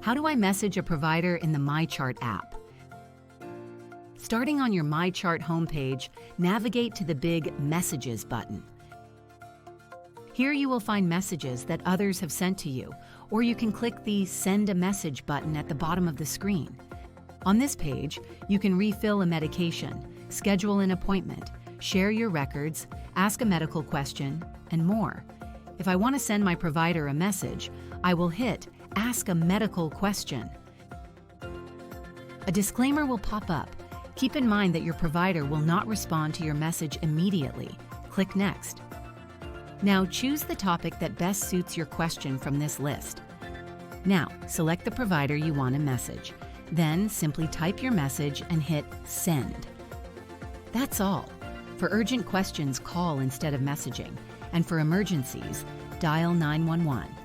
How do I message a provider in the MyChart app? Starting on your MyChart homepage, navigate to the big Messages button. Here you will find messages that others have sent to you, or you can click the Send a Message button at the bottom of the screen. On this page, you can refill a medication, schedule an appointment, share your records, ask a medical question, and more. If I want to send my provider a message, I will hit Ask a Medical Question. A disclaimer will pop up. Keep in mind that your provider will not respond to your message immediately. Click Next. Now choose the topic that best suits your question from this list. Now, select the provider you want to message. Then simply type your message and hit Send. That's all. For urgent questions, call instead of messaging. And for emergencies, dial 911.